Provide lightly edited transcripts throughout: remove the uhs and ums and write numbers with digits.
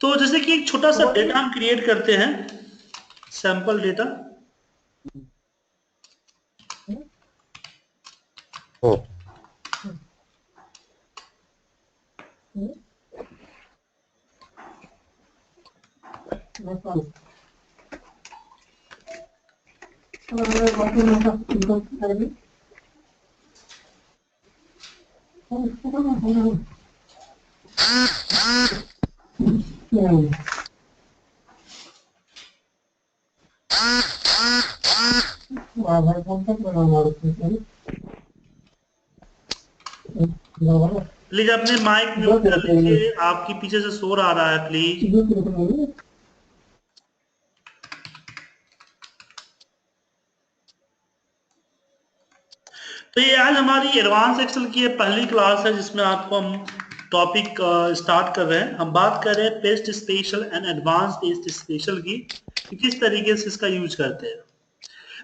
तो जैसे कि एक छोटा सा डेटा हम क्रिएट करते हैं, सैंपल डेटा। प्लीज अपने माइक म्यूट कर लीजिए, आपके पीछे से शोर आ रहा है प्लीज। तो ये आज हमारी एडवांस एक्सेल की ये पहली क्लास है जिसमें आपको हम टॉपिक स्टार्ट कर रहे हैं। हम बात कर रहे हैं paste special and advance paste special की, कि किस तरीके से इसका यूज करते हैं।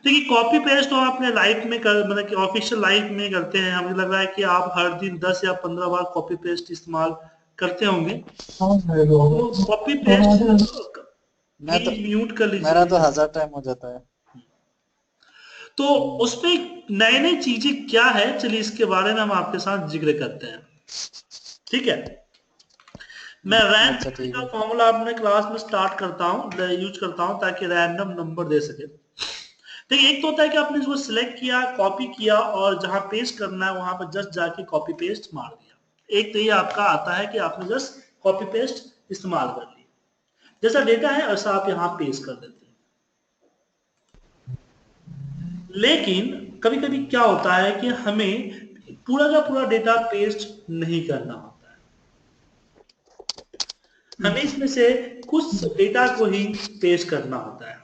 देखिए कॉपी पेस्ट तो आपने लाइफ में कर, मतलब कि ऑफिशियल लाइफ में करते हैं। हमें लग रहा है कि आप हर दिन 10 या 15 बार कॉपी पेस्ट इस्तेमाल करते होंगे। तो कॉपी पेस्ट प्लीज म्यूट कर लीजिए। मेरा तो 1000 टाइम हो जाता है। तो उसमें नए नई चीजें क्या है, चलिए इसके बारे में हम आपके साथ जिक्र करते हैं, ठीक है। मैं अच्छा रैंक ठीक का है। फॉर्मूला अपने क्लास में स्टार्ट करता हूँ, यूज करता हूँ ताकि रैंडम नंबर दे सके। देखिए एक तो होता है कि आपने इसको सिलेक्ट किया, कॉपी किया और जहां पेस्ट करना है वहां पर जस्ट जाके कॉपी पेस्ट मार दिया। एक तो ये आपका आता है कि आपने जस्ट कॉपी पेस्ट इस्तेमाल कर लिया, जैसा डेटा है वैसा आप यहाँ पेस्ट कर देते हैं। लेकिन कभी कभी क्या होता है कि हमें पूरा का पूरा डेटा पेस्ट नहीं करना होता है, हमें इसमें से कुछ डेटा को ही पेस्ट करना होता है।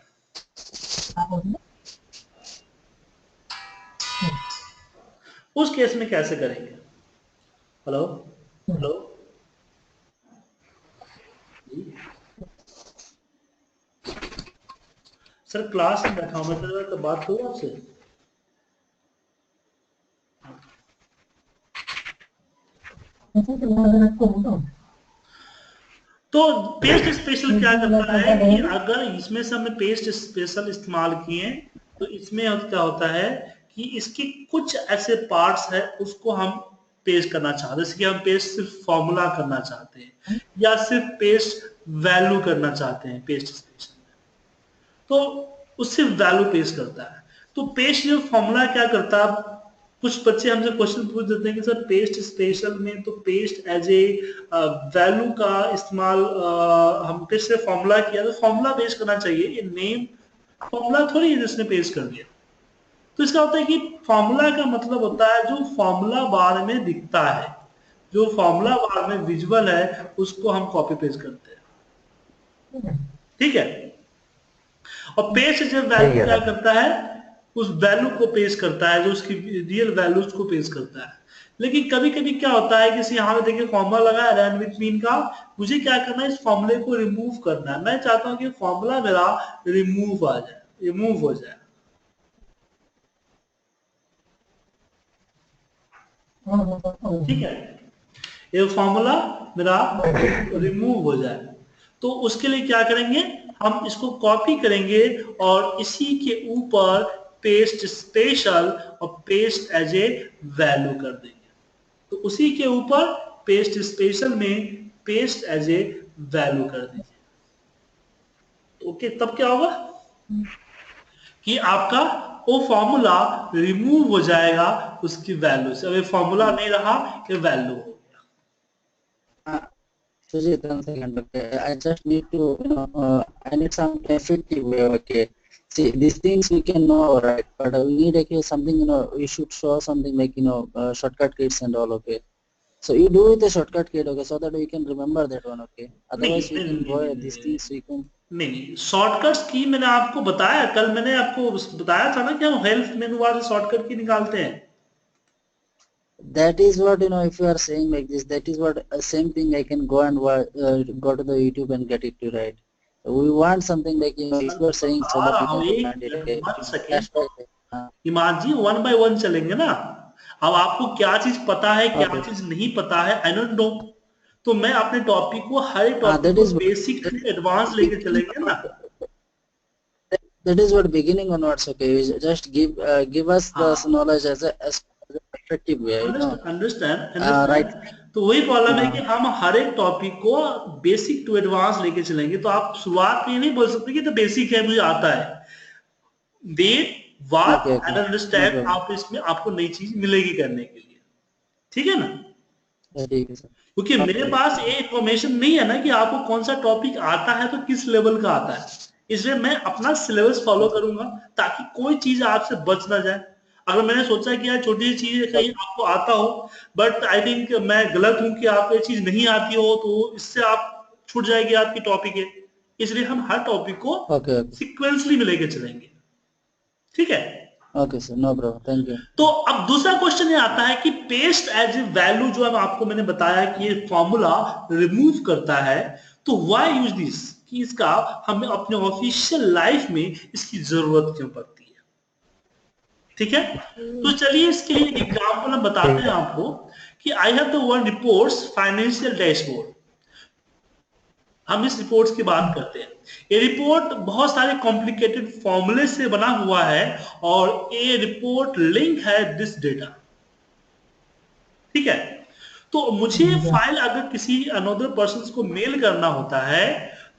उस केस में कैसे करेंगे? हेलो हेलो सर, क्लास में बैठा हूं मैं, तो बात हुई आपसे? तो पेस्ट स्पेशल क्या करता है कि अगर इसमें से हमने पेस्ट स्पेशल इस्तेमाल किए तो इसमें क्या होता है कि इसके कुछ ऐसे पार्ट्स है उसको हम पेस्ट करना चाहते हैं। जैसे कि हम पेस्ट सिर्फ फॉर्मूला करना चाहते हैं या सिर्फ पेस्ट वैल्यू करना चाहते हैं पेस्ट स्पेशल में, तो उससे वैल्यू पेस्ट करता है। तो पेस्ट जो फॉर्मूला क्या करता है, कुछ बच्चे हमसे क्वेश्चन पूछ देते हैं कि सर पेस्ट स्पेशल में तो पेस्ट एज ए वैल्यू का इस्तेमाल, हम पेस्ट से फॉर्मूला किया तो फॉर्मूला पेस्ट करना चाहिए, ये नेम फॉर्मूला थोड़ी है जिसने पेस्ट कर दिया। तो इसका होता है कि फॉर्मूला का मतलब होता है जो फॉर्मूला बार में दिखता है, जो फॉर्मूला बार में विजुअल है उसको हम कॉपी पेस्ट करते हैं, ठीक है। और पेस्ट जब वैल्यू क्या करता है, उस वैल्यू को पेस्ट करता है, जो उसकी रियल वैल्यूज को पेस्ट करता है। लेकिन कभी कभी क्या होता है कि यहाँ पे देखिए फॉर्मूला लगा है रैन विथ मीन का, मुझे क्या करना है, इस फॉर्मूले को रिमूव करना है। मैं चाहता हूँ कि फॉर्मूला मेरा रिमूव आ जाए, रिमूव हो जाए, ठीक है, ये फॉर्मूला मेरा रिमूव हो जाए। तो उसके लिए क्या करेंगे, हम इसको कॉपी करेंगे और इसी के ऊपर पेस्ट स्पेशल और पेस्ट एज ए वैल्यू कर देंगे। तो उसी के ऊपर पेस्ट स्पेशल में पेस्ट एज ए वैल्यू कर दीजिए। ओके, तब क्या होगा कि आपका वो फॉर्मूला रिमूव हो जाएगा उसकी वैल्यू से। अब ये फॉर्मूला नहीं रहा, ये वैल्यू हो गया। Sujit, 1 second. Okay, I just need to, I need some effective way. Okay, see, these things we can know, right? But we need okay something, we should show something like shortcut kits and all. Okay, so you do with the shortcut kit, okay, so that we can remember that one. Okay, नहीं otherwise we नहीं can नहीं go नहीं these नहीं things we can. नहीं, shortcuts की मैंने आपको बताया, कल मैंने आपको बताया था ना कि हम हेल्प मेनू बार से शॉर्टकट की निकालते हैं। That is what if you are saying like this, that is what same thing I can go and go to the YouTube and get it to right. We want something like if you are saying so बता that रहा we हूँ, can एक find it. Minute Okay, one it is second. flash drive. Iman ji, one by one चलेंगे ना। अब आपको क्या चीज पता है क्या Okay. चीज नहीं पता है, आई डोंट नो। तो मैं अपने टॉपिक को हर टॉपिक को बेसिक टू एडवांस लेके चलेंगे ना. That is what beginning onwards. Okay, you just give us the knowledge as a effective way. Understand. Right. तो वही प्रॉब्लम है कि हम हर एक टॉपिक को बेसिक टू एडवांस लेके चलेंगे. तो आप शुरुआत में ये नहीं बोल सकते कि तो बेसिक है, मुझे आता है. देर वाट एंड अंडरस्टैंड, आप इसमें आपको नई चीज मिलेगी करने के लिए. ठीक है ना? क्योंकि मेरे पास ये इंफॉर्मेशन नहीं है ना कि आपको कौन सा टॉपिक आता है तो किस लेवल का आता है. इसलिए मैं अपना सिलेबस फॉलो करूंगा ताकि कोई चीज आपसे बच ना जाए. अगर मैंने सोचा कि यार छोटी सी चीज कहीं आपको आता हो, बट आई थिंक मैं गलत हूं कि आपको ये चीज नहीं आती हो, तो इससे आप छूट जाएगी आपकी टॉपिक है. इसलिए हम हर टॉपिक को सीक्वेंसली में लेके चलेंगे. ठीक है? Okay sir, no problem, thank you. तो अब दूसरा क्वेश्चन ये आता है कि पेस्ट एज ए वैल्यू, जो आपको मैंने बताया कि ये फॉर्मूला रिमूव करता है, तो व्हाई यूज दिस, कि इसका हमें अपने ऑफिशियल लाइफ में इसकी जरूरत क्यों पड़ती है. ठीक है? तो चलिए इसके लिए एक एग्जांपल हम बताते हैं आपको कि I have the one reports financial dashboard. हम इस रिपोर्ट्स की बात करते हैं. ये रिपोर्ट बहुत सारे कॉम्प्लिकेटेड फॉर्मूले से बना हुआ है और ये रिपोर्ट लिंक है दिस डेटा. ठीक है? तो मुझे फाइल अगर किसी अनदर पर्सन को मेल करना होता है,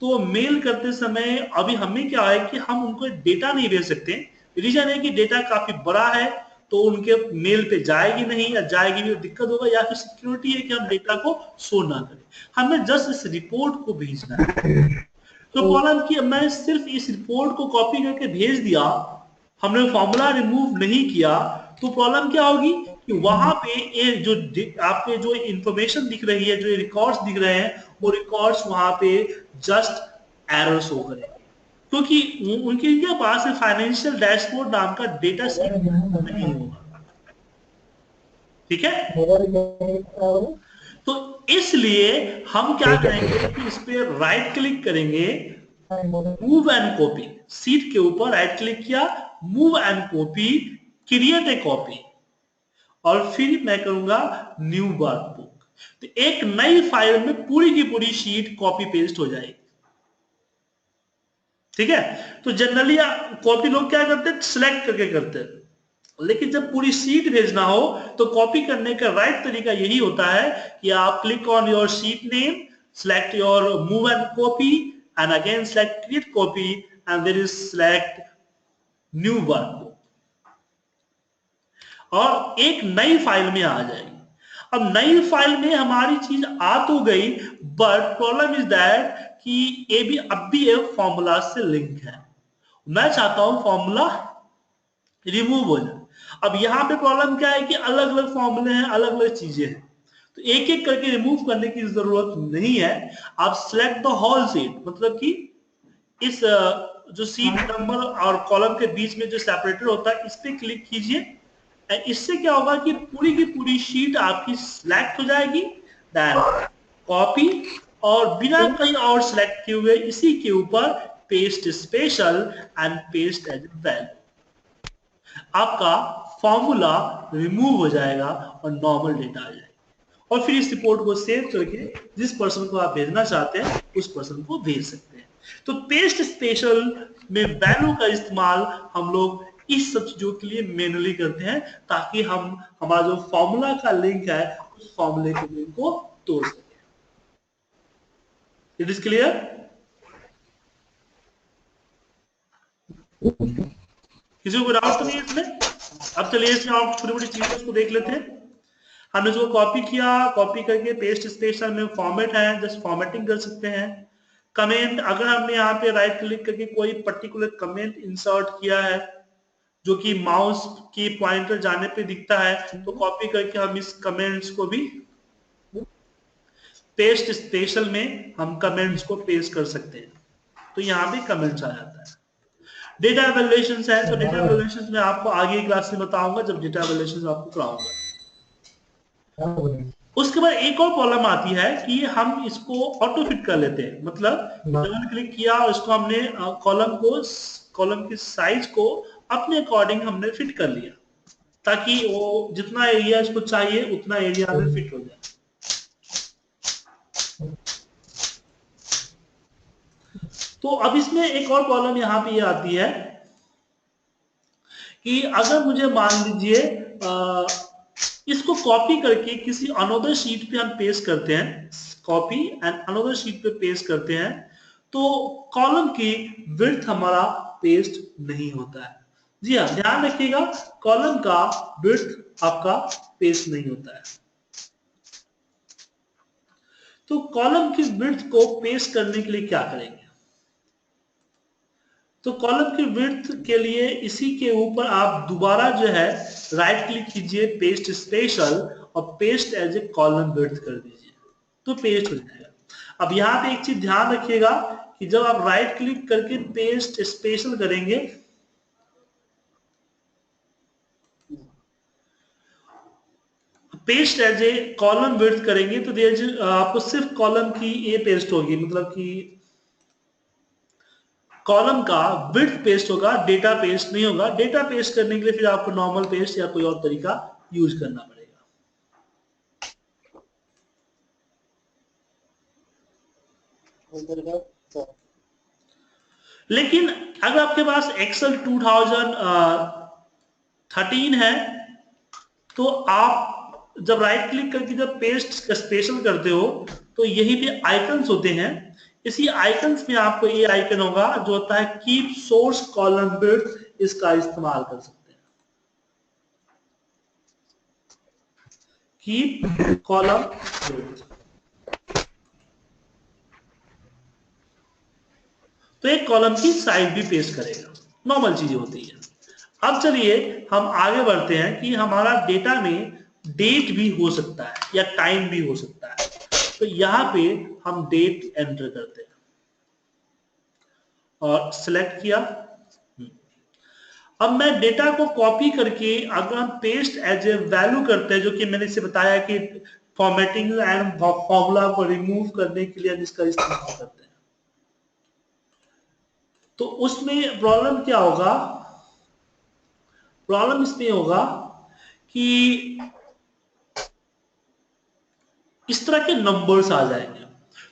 तो मेल करते समय अभी हमें क्या है कि हम उनको डेटा नहीं भेज सकते. रीजन है कि डेटा काफी बड़ा है, तो उनके मेल पे जाएगी नहीं, या जाएगी भी तो दिक्कत होगा, या फिर सिक्योरिटी है कि हम डेटा को शो ना करें. हमें जस्ट इस रिपोर्ट को भेजना है. तो प्रॉब्लम कि मैं सिर्फ इस रिपोर्ट को कॉपी करके भेज दिया, हमने फॉर्मूला रिमूव नहीं किया, तो प्रॉब्लम क्या होगी कि वहां पे ये जो आपके जो इंफॉर्मेशन दिख रही है, जो रिकॉर्ड्स दिख रहे हैं, वो रिकॉर्ड्स वहां पे जस्ट एरर्स हो गए, क्योंकि उनके पास फाइनेंशियल डैशबोर्ड नाम का डेटा सेट नहीं होगा. ठीक है? तो इसलिए हम क्या करेंगे कि इस पे राइट क्लिक करेंगे, मूव एंड कॉपी, सीट के ऊपर राइट क्लिक किया, move and copy, create a copy, और फिर मैं करूंगा न्यू वर्कबुक. तो एक नई फाइल में पूरी की पूरी शीट कॉपी पेस्ट हो जाएगी. ठीक है? तो जनरली कॉपी लोग क्या करते हैं, सिलेक्ट करके करते हैं, लेकिन जब पूरी शीट भेजना हो तो कॉपी करने का राइट तरीका यही होता है कि आप click on your sheet name, select your move and copy, and again select create copy, and there is select new workbook, और एक नई फाइल में आ जाएगी. अब नई फाइल में हमारी चीज आ तो गई, बट प्रॉब्लम इज दैट कि ये भी अब भी एक फॉर्मूला से लिंक है. मैं चाहता हूं फॉर्मूला रिमूव हो जाए. अब यहाँ पे प्रॉब्लम क्या है कि अलग अलग फॉर्मूले हैं, अलग अलग चीजें हैं, तो एक एक करके रिमूव करने की जरूरत नहीं है. आप सिलेक्ट द होल सीट, मतलब कि इस जो सीट नंबर और कॉलम के बीच में जो सेपरेटर होता है, इस पे क्लिक कीजिए. इससे क्या होगा कि पूरी की पूरी शीट आपकी सिलेक्ट हो जाएगी. देन कॉपी, और बिना कहीं और सिलेक्ट किए हुए इसी के ऊपर paste special and paste as value, आपका फॉर्मूला रिमूव हो जाएगा और नॉर्मल डेटा आ जाएगा. और फिर इस रिपोर्ट को सेव करके जिस पर्सन को आप भेजना चाहते हैं उस पर्सन को भेज सकते हैं. तो पेस्ट स्पेशल में वैल्यू का इस्तेमाल हम लोग इस सब चीजों के लिए मैनुअली करते हैं, ताकि हम हमारा जो फॉर्मूला का लिंक है उस फॉर्मूले के लिंक को तोड़ सकें. It is clear? किसी को डाउट तो नहीं है इसमें? अब चलिए इसमें और छोटी मोटी चीजें उसको देख लेते हैं. हमने जो कॉपी किया, कॉपी करके पेस्ट स्पेशल में फॉर्मेट है, जस्ट फॉर्मेटिंग कर सकते हैं. कमेंट, अगर हमने यहाँ पे राइट क्लिक करके कोई पर्टिकुलर कमेंट इंसर्ट किया है जो कि माउस की पॉइंटर जाने पे दिखता है, तो कॉपी करके हम इस कमेंट्स को भी पेस्ट स्पेशल में हम कमेंट्स को पेस्ट कर सकते हैं. तो यहाँ पे कमेंट्स आ जाता है. डेटा एवेल्युएशंस है, तो डेटा एवेल्युएशंस में आपको आगे क्लास में बताऊंगा जब डेटा एवेल्युएशंस आपको कराऊंगा. उसके बाद एक और प्रॉब्लम आती है कि हम इसको ऑटो फिट कर लेते हैं. मतलब डबल क्लिक किया और इसको हमने कॉलम की साइज को अपने अकॉर्डिंग हमने फिट कर लिया, ताकि वो जितना एरिया इसको चाहिए उतना एरिया में फिट हो जाए. तो अब इसमें एक और प्रॉब्लम यहाँ पे ये आती है कि अगर मुझे मान लीजिए इसको कॉपी करके किसी अनदर शीट पे हम पेस्ट करते हैं, कॉपी एंड अनदर शीट पे पेस्ट करते हैं, तो कॉलम की विड्थ हमारा पेस्ट नहीं होता है। जी हाँ, ध्यान रखिएगा, कॉलम का विड्थ आपका पेस्ट नहीं होता है। तो कॉलम की विड्थ को पेस्ट करने के लिए क्या करेंगे? तो कॉलम की विड्थ के लिए इसी के ऊपर आप दोबारा जो है राइट क्लिक कीजिए, पेस्ट स्पेशल, और paste as a column width कर दीजिए, तो पेस्ट हो जाएगा। अब यहाँ पे एक चीज ध्यान रखिएगा कि जब आप राइट क्लिक करके पेस्ट स्पेशल करेंगे, paste as a column width करेंगे, तो आपको सिर्फ कॉलम की ये पेस्ट होगी, मतलब कि कॉलम का विड्थ पेस्ट होगा, डेटा पेस्ट नहीं होगा। डेटा पेस्ट करने के लिए फिर आपको नॉर्मल पेस्ट या कोई और तरीका यूज करना पड़ेगा। लेकिन अगर आपके पास एक्सेल 2013 है, तो आप जब राइट क्लिक करके जब पेस्ट स्पेशल करते हो, तो यही पे आइकन्स होते हैं। इसी आइकन्स में आपको ये आइकन होगा जो होता है कीप सोर्स कॉलम विड्थ, इसका इस्तेमाल कर सकते हैं। कीप कॉलम विड्थ, तो एक कॉलम की साइज भी पेस्ट करेगा, नॉर्मल चीजें होती है। अब चलिए हम आगे बढ़ते हैं कि हमारा डेटा में डेट भी हो सकता है या टाइम भी हो सकता है। तो यहां पे हम डेट एंटर करते हैं और सिलेक्ट किया। अब मैं डेटा को कॉपी करके अगर हम पेस्ट एज ए वैल्यू करते हैं, जो कि मैंने इसे बताया कि फॉर्मेटिंग एंड फॉर्मूला को रिमूव करने के लिए हम इसका इस्तेमाल करते हैं, तो उसमें प्रॉब्लम क्या होगा? प्रॉब्लम इसमें होगा कि इस तरह के नंबर्स आ जाएंगे।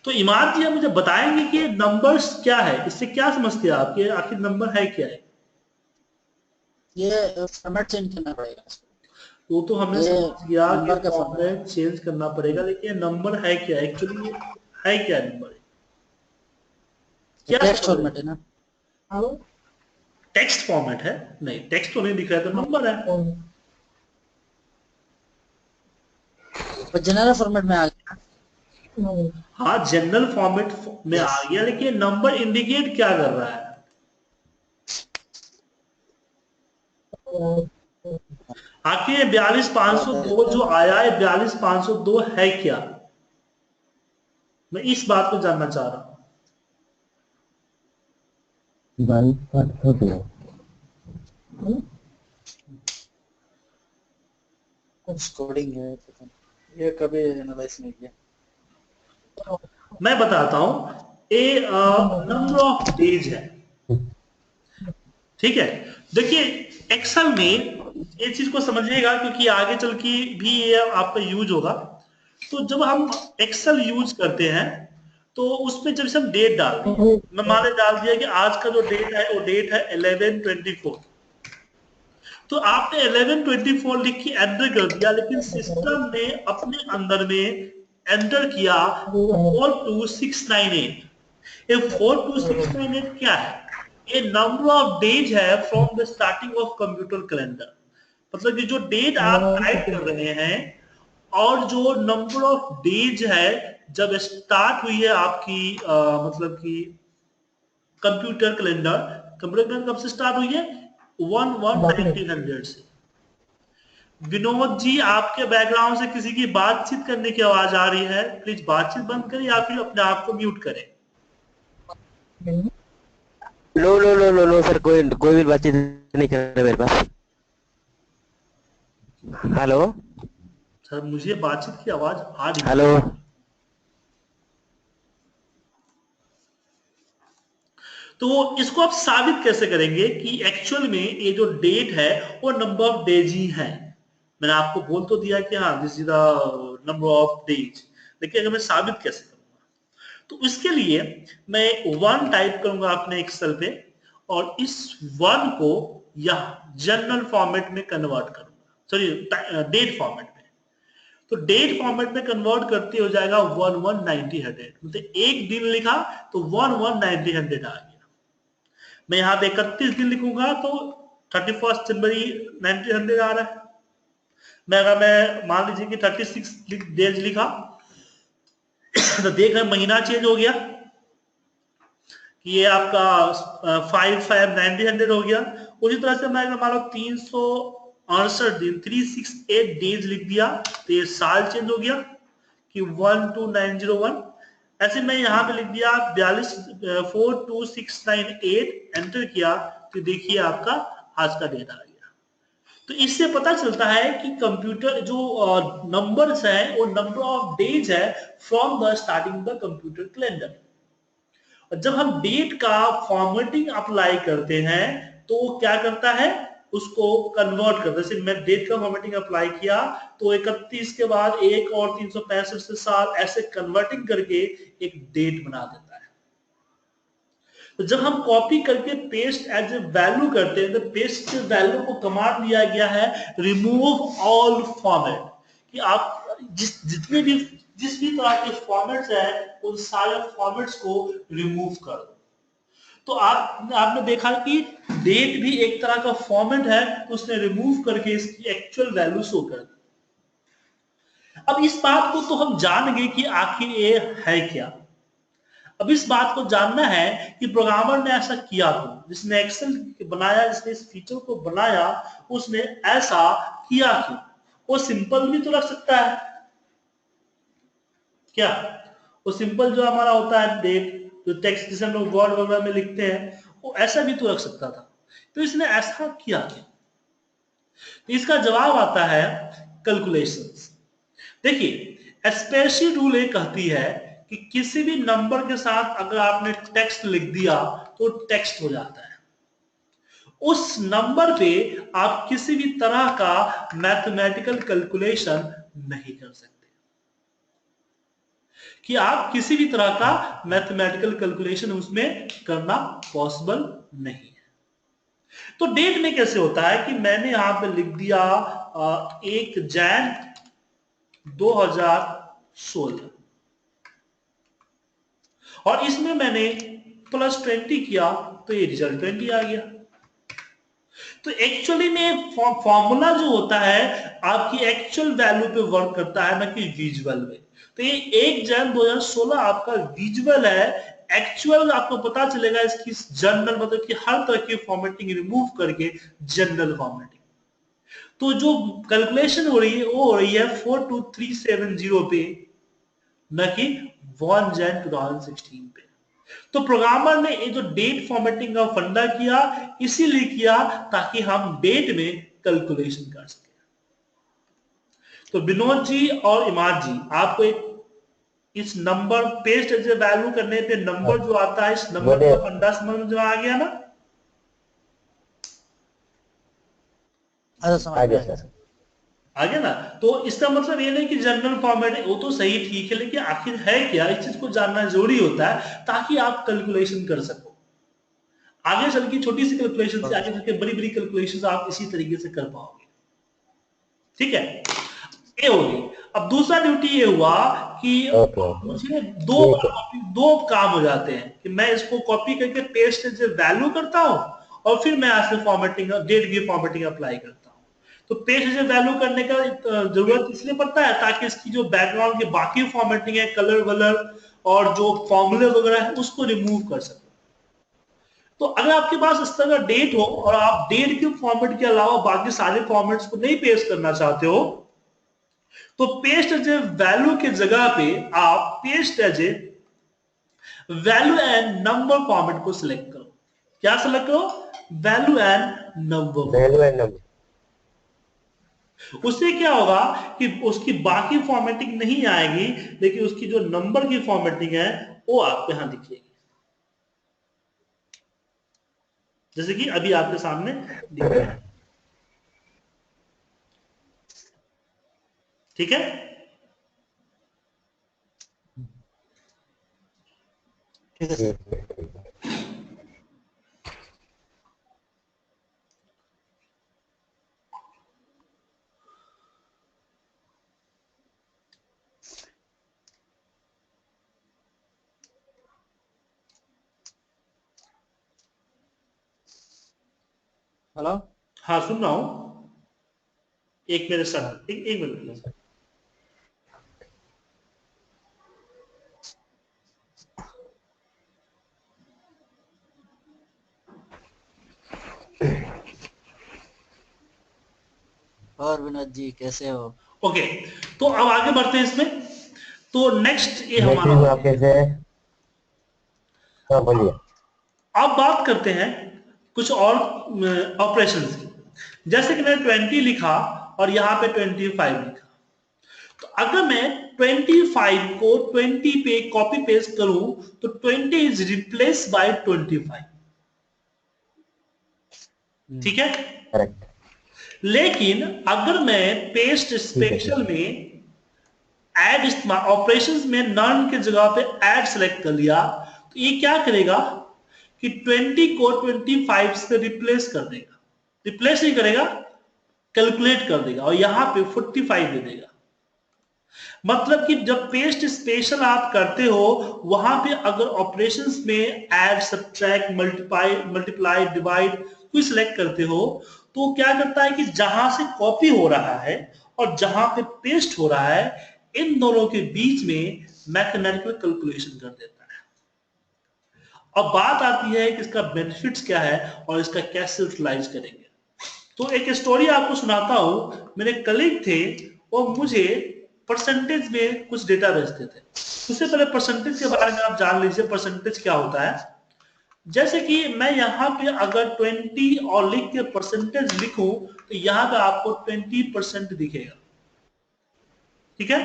तो इमाद जी, आप मुझे बताएंगे कि नंबर्स क्या है, इससे क्या समझते हैं आप कि आखिर नंबर है क्या है? ये फॉर्मेट चेंज करना पड़ेगा। वो तो हमने समझ गया कि नंबर का फॉर्मेट चेंज करना पड़ेगा, लेकिन नंबर है क्या एक्चुअली? है क्या नंबर? क्या टेक्स्ट फॉर्मेट है ना? टेक्स्ट फॉर्मेट है? नहीं, टेक्स्ट तो नहीं दिख रहा है, तो नंबर है। तो जनरल फॉर्मेट में आ गया। हाँ, जनरल फॉर्मेट में आ गया, लेकिन नंबर इंडिकेट क्या कर रहा है? आखिर 42502 जो आया है, 42502 है क्या? मैं इस बात को जानना चाह रहा हूं। 42502 कोडिंग है, ये कभी एनालाइज नहीं किया। मैं बताता हूं, ए नंबर ऑफ डेज है, ठीक है। देखिए, एक्सेल में ये चीज को समझिएगा, क्योंकि आगे चल के भी ये आपका यूज होगा। तो जब हम एक्सेल यूज करते हैं, तो उसमें जब हम डेट डाल दिए, मैं माने डाल दिया कि आज का जो डेट है वो डेट है 11/24, तो आपने 11/24 लिख के एंटर कर दिया, लेकिन सिस्टम ने अपने अंदर में एंटर किया 42698। ये 42698 क्या है? ये नंबर ऑफ डेज है from the starting of computer calendar. मतलब कि जो डेट आप टाइप कर रहे हैं और जो नंबर ऑफ डेज है जब स्टार्ट हुई है आपकी मतलब कि कंप्यूटर कैलेंडर, कंप्यूटर कैलेंडर कब से स्टार्ट हुई है? 1/1900 से। विनोद जी, आपके बैकग्राउंड से किसी की बातचीत करने की आवाज आ रही है, प्लीज बातचीत बंद करें या फिर अपने आप को म्यूट करें। लो लो लो लो लो सर, कोई भी बातचीत नहीं कर रहा मेरे पास। हेलो सर, मुझे बातचीत की आवाज आ रही है। हेलो, तो इसको आप साबित कैसे करेंगे कि एक्चुअल में ये जो डेट है वो नंबर ऑफ डेज ही है? मैंने आपको बोल तो दिया कि हाँ, this is the number of days, लेकिन अगर मैं साबित कैसे करूंगा? तो इसके लिए मैं 1 टाइप करूंगा अपने एक्सेल पे और इस 1 को यहां जनरल फॉर्मेट में कन्वर्ट करूंगा, सॉरी डेट फॉर्मेट में। तो डेट फॉर्मेट में कन्वर्ट करते हो जाएगा 1190 मतलब एक दिन लिखा तो 1190 आ गया। मैं यहाँ पे 31 दिन लिखूंगा तो 31 जनवरी 1900 आ रहा है। अगर मैं मान लीजिए कि 36 डेज लिखा तो देख रहे महीना चेंज हो गया कि ये आपका 5,590 हो गया। उसी तरह से मैं मान लो 368 दिन 368 डेज लिख दिया तो ये साल चेंज हो गया कि 12901। ऐसे मैं यहाँ पे लिख दिया 42698 एंटर किया तो देखिए आपका आज का डेट आ गया। तो इससे पता चलता है कि कंप्यूटर जो नंबर्स है वो नंबर ऑफ डेज है from the starting the computer calendar. और जब हम डेट का फॉर्मेटिंग अप्लाई करते हैं तो क्या करता है, उसको कन्वर्ट करता है। जैसे मैं डेट का फॉर्मेटिंग अप्लाई किया तो 31 के बाद एक और 365 से साल ऐसे कन्वर्टिंग करके एक डेट बना देता है। तो जब हम कॉपी करके पेस्ट एज ए वैल्यू करते हैं तो पेस्ट के वैल्यू को कमांड दिया गया है रिमूव ऑल फॉर्मेट, कि आप जितने भी जिस भी तरह के फॉर्मेट्स हैं उन सारे फॉर्मेट्स को रिमूव कर दो। तो आपने देखा कि डेट भी एक तरह का फॉर्मेट है, उसने रिमूव करके इसकी एक्चुअल वैल्यू शो कर दी। अब इस बात को तो हम जान गए कि आखिर ये है क्या। अब इस बात को जानना है कि प्रोग्रामर ने ऐसा किया क्यों, जिसने एक्सेल बनाया, जिसने इस फीचर को बनाया, उसने ऐसा किया क्यों। वो सिंपल भी तो रख सकता है क्या, वो सिंपल जो हमारा होता है डेट, जो टेक्स्ट जिसे हम लोग वर्ड वगैरह में लिखते हैं, वो ऐसा भी तो रख सकता था। तो इसने ऐसा किया क्यों। तो इसका जवाब आता है कैलकुलेशंस। देखिए स्पेशल रूल ये कहती है कि किसी भी नंबर के साथ अगर आपने टेक्स्ट लिख दिया तो टेक्स्ट हो जाता है। उस नंबर पे आप किसी भी तरह का मैथमेटिकल कैलकुलेशन नहीं कर सकते, कि आप किसी भी तरह का मैथमेटिकल कैलकुलेशन उसमें करना पॉसिबल नहीं है। तो डेट में कैसे होता है कि मैंने यहां पे लिख दिया 1 जैन 2016 और इसमें मैंने +20 किया तो ये रिजल्ट 20 आ गया। तो एक्चुअली में फॉर्मूला जो होता है आपकी एक्चुअल वैल्यू पे वर्क करता है, ना कि विजुअल में। तो ये 1 जनवरी 2016 आपका विजुअल है, एक्चुअल आपको पता चलेगा इसकी जनरल, मतलब कि हर तरह की फॉर्मेटिंग रिमूव करके जनरल फॉर्मेटिंग। तो जो कैलकुलेशन हो रही है वो हो रही है 42370 पे, न कि 1 जनवरी 2016 पे। तो प्रोग्रामर ने ये जो डेट फॉर्मेटिंग का फंडा किया इसीलिए किया ताकि हम डेट में कैलकुलेशन कर सके। तो विनोद जी और इमाद जी, आपको एक इस number paste as a value करने पे नंबर जो आता है, इस नंबर बोले का फंडा समझ में आ गया ना। अच्छा समझ में आगे आ गया। सर। आगे ना। तो इसका मतलब ये नहीं कि जनरल फॉर्मेट है वो तो सही ठीक है, लेकिन आखिर है क्या, इस चीज को जानना जरूरी होता है ताकि आप कैलकुलेशन कर सको। आगे चल के छोटी सी कैलकुलेशन से आगे चल के बड़ी बड़ी कैलकुलेशन आप इसी तरीके से कर पाओगे। ठीक है, ये होगी। अब दूसरा ड्यूटी ये हुआ कि ओके ओके मुझे ठीक है। दो काम हो जाते हैं कि मैं इसको कॉपी करके पेस्ट से वैल्यू करता हूं और फिर मैं ऐसे फॉर्मेटिंग डेट की फॉर्मेटिंग अप्लाई करता हूं। तो पेस्ट से वैल्यू करने का जरूरत इसलिए पड़ता है ताकि इसकी जो बैकग्राउंड की बाकी फॉर्मेटिंग है, कलर वलर और जो फॉर्मूले वगैरह है उसको रिमूव कर सको। तो अगर आपके पास इस तरह का डेट हो और आप डेट के फॉर्मेट के अलावा बाकी सारे फॉर्मेट्स को नहीं पेस्ट करना चाहते हो तो पेस्ट एज ए वैल्यू के जगह पे आप paste as a value and number format को सिलेक्ट करो। क्या सिलेक्ट करो, value and number value format. And number. उससे क्या होगा कि उसकी बाकी फॉर्मेटिंग नहीं आएगी, लेकिन उसकी जो नंबर की फॉर्मेटिंग है वो आपको यहां दिखेगी, जैसे कि अभी आपके सामने दिख रहा है। ठीक है। ठीक है सर। हेलो। हाँ सुन रहा हूँ, एक मिनट सर, एक मिनट। और विनोद जी कैसे हो? ओके, तो अब आगे बढ़ते हैं इसमें। तो नेक्स्ट ये मैं हमारा ठीक हूँ, हो आप गया। कैसे हैं? हाँ बोलिए। अब बात करते हैं कुछ और ऑपरेशंस की। जैसे कि मैंने 20 लिखा और यहाँ पे 25 लिखा, तो अगर मैं 25 को 20 पे कॉपी पेस्ट करूं तो 20 इज रिप्लेस बाय 25। ठीक है। करेक्ट। लेकिन अगर मैं पेस्ट ठीक है, ठीक स्पेशल है। में ऐड इस्तेमाल ऑपरेशंस में नन के जगह पे ऐड सेलेक्ट कर लिया, तो ये क्या करेगा कि 20 को 25 से रिप्लेस कर देगा। रिप्लेस नहीं करेगा, कैलकुलेट कर देगा और यहां पे 45 दे देगा। मतलब कि जब पेस्ट स्पेशल आप करते हो, वहां पे अगर ऑपरेशंस में ऐड सब्ट्रैक्ट मल्टीप्लाई डिवाइड कोई सिलेक्ट करते हो, तो क्या करता है कि जहां से कॉपी हो रहा है और जहां पे पेस्ट हो रहा है, इन दोनों के बीच में मैथमेटिकल कैलकुलेशन कर देता है। अब बात आती है कि इसका बेनिफिट्स क्या है और इसका कैसे यूटिलाइज करेंगे। तो एक स्टोरी आपको सुनाता हूं। मेरे कलीग थे, वो मुझे परसेंटेज में कुछ डेटा भेजते थे। उससे पहले परसेंटेज के बारे में आप जान लीजिए परसेंटेज क्या होता है। जैसे कि मैं यहाँ पे अगर 20 और लिख के परसेंटेज लिखूं, तो यहाँ पे आपको 20% दिखेगा। ठीक है।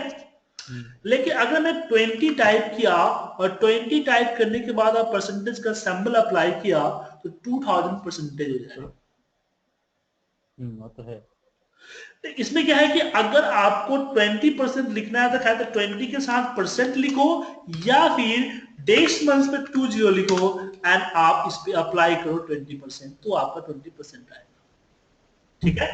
लेकिन अगर मैं 20 टाइप किया और 20 टाइप करने के बाद आप परसेंटेज का सिंबल अप्लाई किया, तो 2000 परसेंटेज हो जाएगा। वो तो है। तो इसमें क्या है कि अगर आपको 20% लिखना है तो खैर तो 20 के साथ परसेंट लिखो, या फिर डेसिमल्स पे 20 लिखो एंड आप इस पे अप्लाई करो 20%, तो आपका 20% आएगा। ठीक है।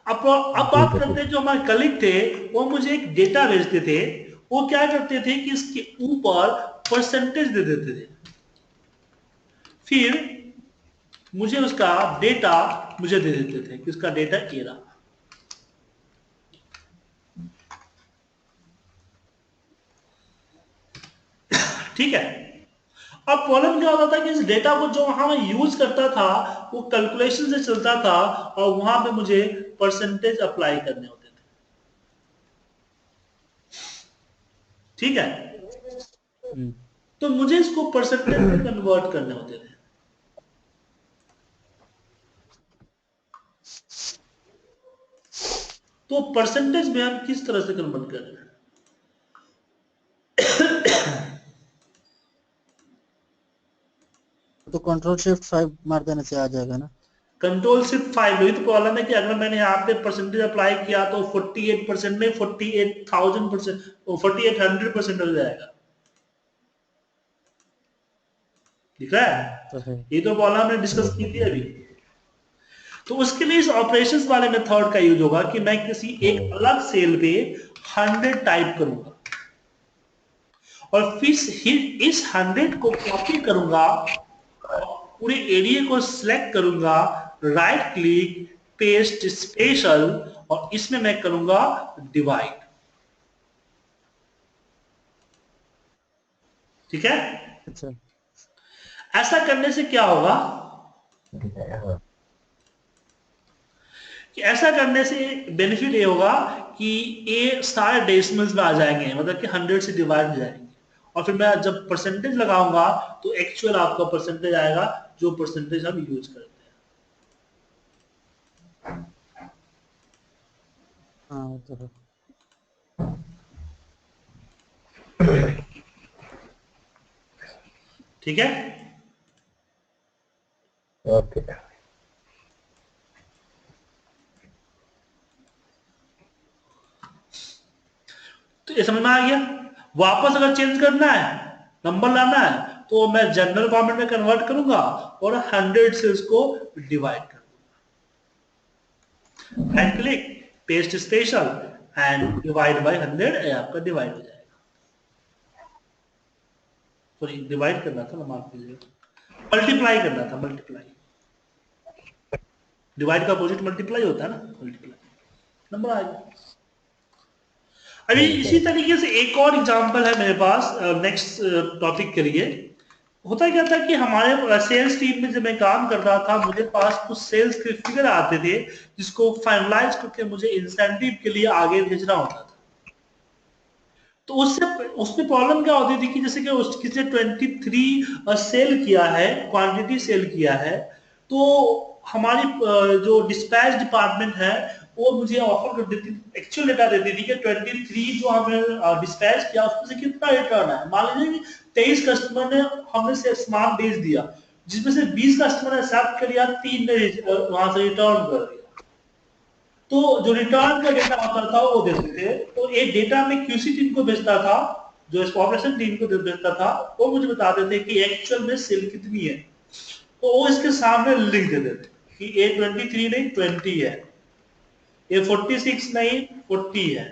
अब ठीक बात है, करते ठीक हैं, है। जो हमारे कलीग थे वो मुझे एक डेटा भेजते थे। वो क्या करते थे कि इसके ऊपर परसेंटेज दे देते थे, फिर मुझे उसका डेटा मुझे दे देते थे कि उसका डेटा ये रहा। ठीक है। अब प्रॉब्लम क्या होता था कि इस डेटा को जो वहां मैं यूज करता था, वो कैलकुलेशन से चलता था और वहां पे मुझे परसेंटेज अप्लाई करने होते थे। ठीक है। तो मुझे इसको परसेंटेज में कन्वर्ट करने होते थे। तो परसेंटेज में हम किस तरह से कन्वर्ट कर रहे हैं? तो कंट्रोल शिफ्ट 5 मार देने से आ जाएगा ना? कंट्रोल सिर्फ 5। वही तो प्रॉब्लम है कि अगर मैंने यहाँ पे परसेंटेज अप्लाई किया तो 48% में 48,000%, 4800% हो जाएगा। ठीक है। तो है। ये तो प्रॉब्लम हमने डिस्कस की थी अभी। तो उसके लिए इस ऑपरेशंस वाले मेथड का यूज होगा कि मैं किसी एक अलग सेल पे 100 टाइप करूंगा और फिर इस 100 को कॉपी करूंगा और पूरे एरिया को सिलेक्ट करूंगा, राइट क्लिक, पेस्ट स्पेशल, और इसमें मैं करूंगा डिवाइड। ठीक है। अच्छा। ऐसा करने से क्या होगा हाँ। कि ऐसा करने से बेनिफिट ये होगा कि ये सारे डेसिमल्स में आ जाएंगे, मतलब कि 100 से डिवाइड हो जाएंगे। और फिर मैं जब परसेंटेज लगाऊंगा तो एक्चुअल आपका परसेंटेज आएगा, जो परसेंटेज हम यूज करते हाँ वो तो है। हैं। ठीक है। ओके। तो ये समझ में आ गया। वापस अगर चेंज करना है नंबर लाना है तो मैं जनरल फॉर्मेट में कन्वर्ट करूंगा और 100 से उसको डिवाइड कर दूंगा। Right click, paste special and divide by 100, आपका डिवाइड हो जाएगा। सॉरी, डिवाइड करना था ना, माफ कीजिएगा, मल्टीप्लाई करना था, मल्टीप्लाई। डिवाइड का अपोजिट मल्टीप्लाई होता है ना, मल्टीप्लाई, नंबर आ गया। अभी इसी तरीके से एक और एग्जांपल है मेरे पास नेक्स्ट टॉपिक के लिए। होता क्या था कि हमारे सेल्स टीम में जब मैं काम कर रहा था, मुझे पास कुछ सेल्स के फिगर आते थे जिसको फाइनलाइज करके मुझे इंसेंटिव के लिए आगे भेजना होता था। तो उसमें प्रॉब्लम क्या होती थी कि जैसे कि किसी ने 23 सेल किया है, क्वांटिटी सेल किया है, तो हमारी जो डिस्पैच डिपार्टमेंट है वो मुझे ऑफर कर देती, एक्चुअल डेटा देती थी कि 23 जो हमने डिस्पैच किया उसमें से कितना रिटर्न है। मान लीजिए कि 23 कस्टमर ने हमने से सामान बेच दिया, जिसमें से 20 कस्टमर ने एक्सेप्ट कर लिया, 3 ने वहां से रिटर्न कर दिया। तो जो रिटर्न का डेटा आता था वो देते थे, तो एक डेटा में क्यूसी टीम को भेजता था, जो ऑपरेशन टीम को भेजता था, वो मुझे बताते थे कि एक्चुअल में सेल कितनी है। तो वो इसके सामने लिख देते थे कि ये 23 नहीं 20 है, ये 46 नहीं 40 है,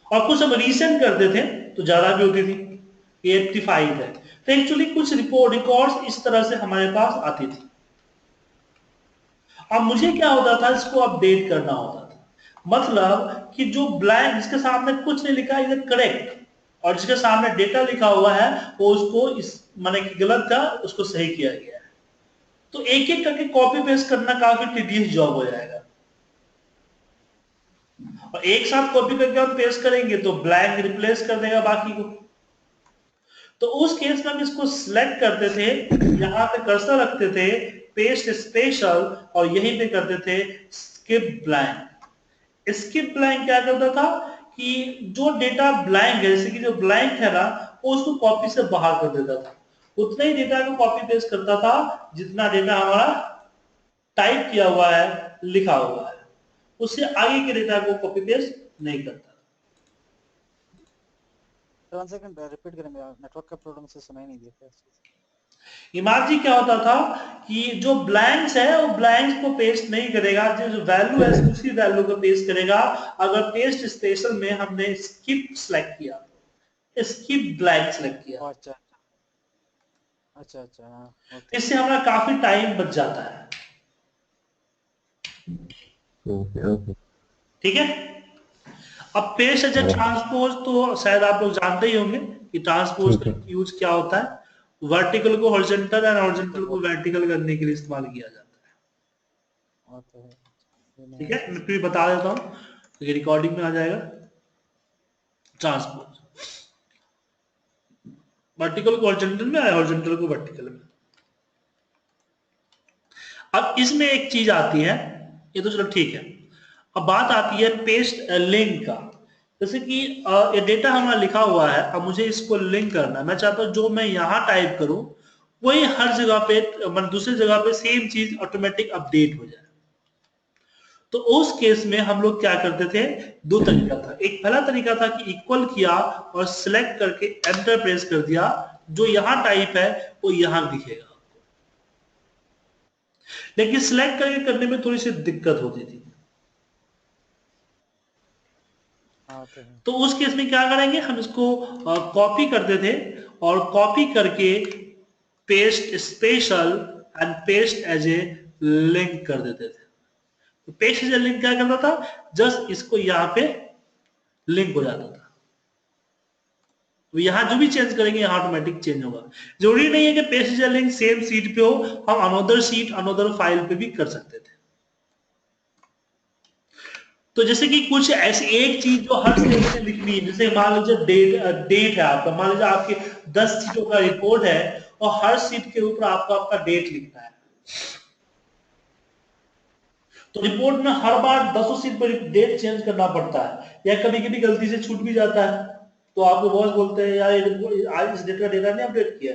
और कुछ हम रीसेंट करते थे तो ज्यादा भी होती थी, ये 85 है। तो एक्चुअली कुछ रिकॉर्ड्स इस तरह से हमारे पास आती थी। अब मुझे क्या होता था, इसको अपडेट करना होता था। मतलब कि जो ब्लैंक, जिसके सामने कुछ नहीं लिखा इधर करेक्ट, और जिसके सामने डेटा लिखा हुआ है वो उसको इस माने कि गलत था उसको सही किया गया है। तो एक एक करके कॉपी पेस्ट करना काफी टीडियस जॉब हो जाएगा, और एक साथ कॉपी करके हम पेस्ट करेंगे तो ब्लैंक रिप्लेस कर देगा बाकी को। तो उस केस में हम इसको सिलेक्ट करते थे, यहां पे कर्सर रखते थे, पेस्ट स्पेशल, और यहीं पे करते थे स्किप ब्लैंक। स्किप ब्लैंक क्या करता था कि जो डेटा ब्लैंक है, जैसे कि जो ब्लैंक है ना, वो उसको कॉपी से बाहर कर देता था। उतना ही डेटा को कॉपी पेस्ट करता था जितना डेटा हमारा टाइप किया हुआ है, लिखा हुआ है, उससे आगे के डेटा को कॉपी पेस्ट नहीं करता। वन सेकंड रिपीट करेंगे, नेटवर्क का प्रॉब्लम से सुनाई नहीं दिया। इमाजी क्या होता था कि जो ब्लैंक्स है वो ब्लैंक्स को पेस्ट नहीं करेगा, जो वैल्यू है उसी वैल्यू को पेस्ट करेगा। अगर पेस्ट स्पेशल में हमने स्किप सेलेक्ट किया, स्किप ब्लैंक सेलेक्ट किया, अच्छा अच्छा अच्छा, हाँ, इससे हमारा काफी टाइम बच जाता है। ओके। ठीक है। अब पेस्ट एज ए ट्रांसपोज तो शायद आप लोग जानते ही होंगे कि ट्रांसपोज का यूज क्या होता है। वर्टिकल को हॉरिजॉन्टल और हॉरिजॉन्टल को वर्टिकल करने के लिए इस्तेमाल किया जाता है। ठीक है, मैं फिर बता देता हूँ, तो रिकॉर्डिंग में आ जाएगा। ट्रांसपोज वर्टिकल को हॉरिजॉन्टल में, हॉरिजॉन्टल को वर्टिकल में। अब इसमें एक चीज आती है, ये तो चलो ठीक है। अब बात आती है पेस्ट लिंक का। जैसे कि ये डेटा हमारा लिखा हुआ है, अब मुझे इसको लिंक करना है। मैं चाहता हूं जो मैं यहां टाइप करूं वही हर जगह पे, मतलब दूसरी जगह पे सेम चीज ऑटोमेटिक अपडेट हो जाए। तो उस केस में हम लोग क्या करते थे, दो तरीका था। एक पहला तरीका था कि इक्वल किया और सिलेक्ट करके एंटर प्रेस कर दिया, जो यहां टाइप है वो यहां दिखेगा। लेकिन सिलेक्ट करके करने में थोड़ी सी दिक्कत होती थी। तो उस केस में क्या करेंगे, हम इसको कॉपी करते थे और कॉपी करके paste special and paste as a link कर देते थे। तो पेस्ट एज ए लिंक क्या करता था, जस्ट इसको यहां पे लिंक हो जाता था। यहां जो भी चेंज करेंगे यहां ऑटोमेटिक चेंज होगा। जरूरी नहीं है कि paste as a link same sheet पे हो, हम अनदर सीट अनदर फाइल पे भी कर सकते थे। तो जैसे कि कुछ ऐसी एक चीज जो हर सेल में लिखनी है, जैसे मान लीजिए डेट है आपका, मान लीजिए आपके 10 सीटों का रिपोर्ट है और हर सीट के ऊपर आपको आपका डेट लिखना है। तो रिपोर्ट में हर बार 10 सीट पर डेट चेंज करना पड़ता है, या कभी कभी गलती से छूट भी जाता है, तो आपको बॉस बोलते हैं यार आज इस डेट का डेटा नहीं अपडेट किया।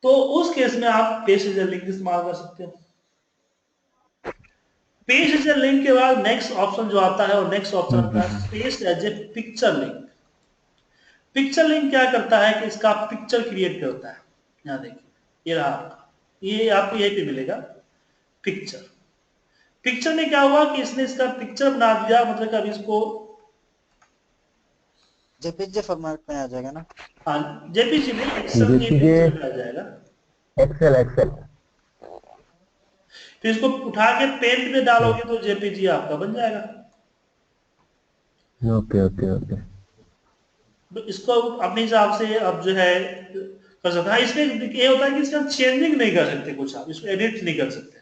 तो उस केस में आप पेस्ट एज ए लिंक इस्तेमाल कर सकते हो। पेस्ट एज ए लिंक के बाद नेक्स्ट ऑप्शन जो आता है, और नेक्स्ट ऑप्शन आता है paste as a picture link. Picture link क्या करता है कि इसका पिक्चर क्रिएट करता है। यहाँ देखिए ये रहा आपका, ये आपको यहीं पे मिलेगा पिक्चर। पिक्चर में क्या हुआ कि इसने इसका पिक्चर बना दिया, मतलब कि अब इसको जेपीजी फॉर्मेट में आ जाएगा ना? हाँ जेपीजी में एक्सेल के JPG पिक्चर में आ जाएगा। एक्सेल फिर इसको उठा के पेंट में डालोगे तो जेपीजी आपका बन जाएगा। ओके ओके ओके तो इसको अपने हिसाब से अब जो है कर सकते हैं। इसमें ये होता है कि इसका चेंजिंग नहीं कर सकते कुछ, आप इसको एडिट नहीं कर सकते।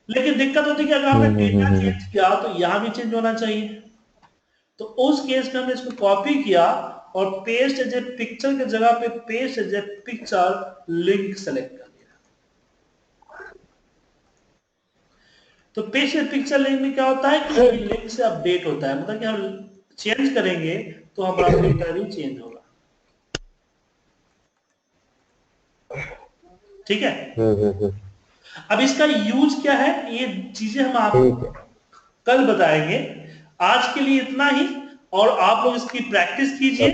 लेकिन दिक्कत होती है कि अगर आपने डेटा चेंज किया तो यहां भी चेंज होना चाहिए। तो उस केस में हमने इसको कॉपी किया और पेस्ट एज ए पिक्चर की जगह पे paste as a picture link select कर दिया। तो पेस्ट एज पिक्चर लिंक में क्या होता है कि ये लिंक से अपडेट होता है, मतलब कि हम चेंज करेंगे तो हमारा डेटा भी चेंज होगा। ठीक है, अब इसका यूज क्या है ये चीजें हम आपको कल बताएंगे। आज के लिए इतना ही, और आप लोग इसकी प्रैक्टिस कीजिए।